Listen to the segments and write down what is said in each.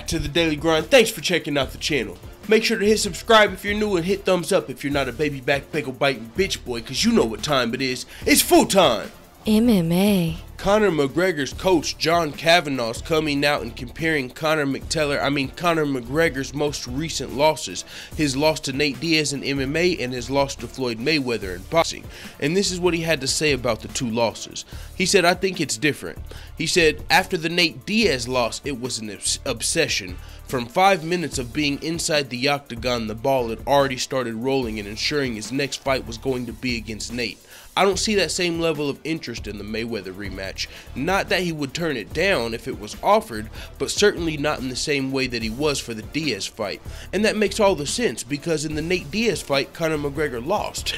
back to the Daily Grind. Thanks for checking out the channel. Make sure to hit subscribe if you're new and hit thumbs up if you're not a baby back bagel biting bitch boy, cause you know what time it is. It's full time. MMA. Conor McGregor's coach John Kavanagh's coming out and comparing Conor McGregor's most recent losses. His loss to Nate Diaz in MMA and his loss to Floyd Mayweather in boxing. And this is what he had to say about the two losses. He said, "I think it's different." He said, after the Nate Diaz loss, it was an obsession. From 5 minutes of being inside the octagon, the ball had already started rolling and ensuring his next fight was going to be against Nate. I don't see that same level of interest in the Mayweather rematch. Not that he would turn it down if it was offered, but certainly not in the same way that he was for the Diaz fight. And that makes all the sense, because in the Nate Diaz fight, Conor McGregor lost.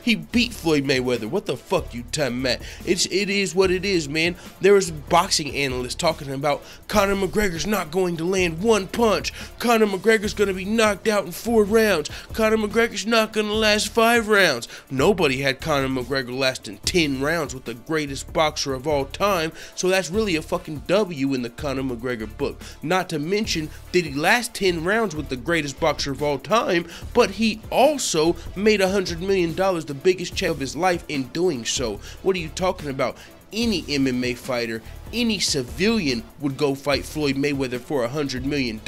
He beat Floyd Mayweather. What the fuck you time, Matt? It is what it is, man. There was a boxing analyst talking about Conor McGregor's not going to land one punch. Conor McGregor's going to be knocked out in 4 rounds. Conor McGregor's not going to last 5 rounds. Nobody had Conor McGregor lasting 10 rounds with the greatest boxer of all time, so that's really a fucking W in the Conor McGregor book. Not to mention, did he last 10 rounds with the greatest boxer of all time, but he also made $100 million, the biggest check of his life, in doing so. What are you talking about? Any MMA fighter, any civilian would go fight Floyd Mayweather for $100 million,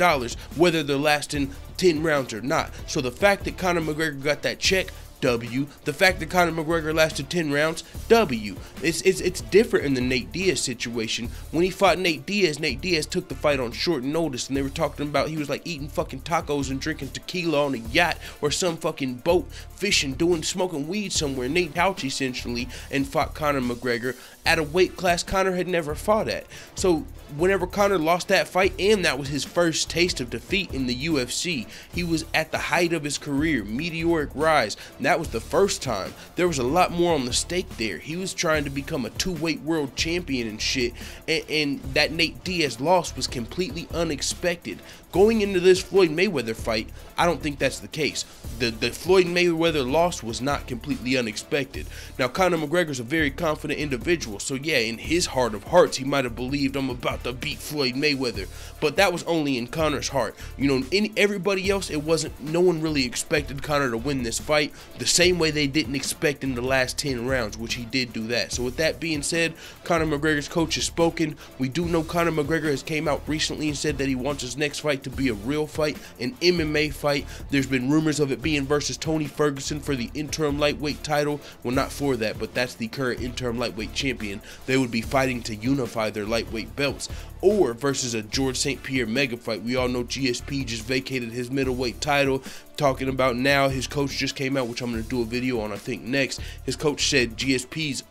whether they're lasting 10 rounds or not. So the fact that Conor McGregor got that check, W. The fact that Conor McGregor lasted 10 rounds, W. It's different in the Nate Diaz situation. When he fought Nate Diaz took the fight on short notice, and they were talking about he was like eating fucking tacos and drinking tequila on a yacht or some fucking boat, fishing, smoking weed somewhere. Nate couch essentially, and fought Conor McGregor at a weight class Conor had never fought at. So whenever Conor lost that fight, and that was his first taste of defeat in the UFC, he was at the height of his career, meteoric rise. That was the first time. There was a lot more on the stake there. He was trying to become a 2-weight world champion and shit, and that Nate Diaz loss was completely unexpected. Going into this Floyd Mayweather fight, I don't think that's the case. The Floyd Mayweather loss was not completely unexpected. Now, Conor McGregor's a very confident individual, so yeah, in his heart of hearts, he might have believed, I'm about to beat Floyd Mayweather. But that was only in Conor's heart. You know, everybody else, it wasn't, no one really expected Conor to win this fight the same way they didn't expect in the last 10 rounds, which he did do that. So with that being said, Conor McGregor's coach has spoken. We do know Conor McGregor has came out recently and said that he wants his next fight to be a real fight, an MMA fight. There's been rumors of it being versus Tony Ferguson for the interim lightweight title. Well, not for that, but that's the current interim lightweight champion. They would be fighting to unify their lightweight belts, or versus a George St. Pierre mega fight. We all know GSP just vacated his middleweight title. Talking about now, his coach just came out, which I'm going to do a video on, I think, next. His coach said GSP's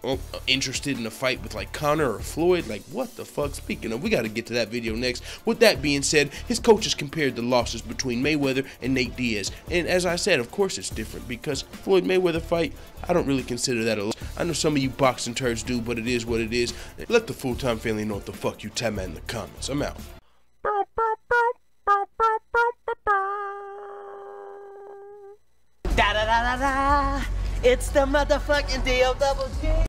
interested in a fight with like Conor or Floyd. Like, what the fuck? Speaking of, we got to get to that video next. With that being said, his coach has compared the losses between Mayweather and Nate Diaz. And as I said, of course it's different, because Floyd Mayweather fight, I don't really consider that a loss. I know some of you boxing turds do, but it is what it is. Let the full-time family know what the fuck you tell me in the comments. I'm out. Da da da da da. It's the motherfucking DOG.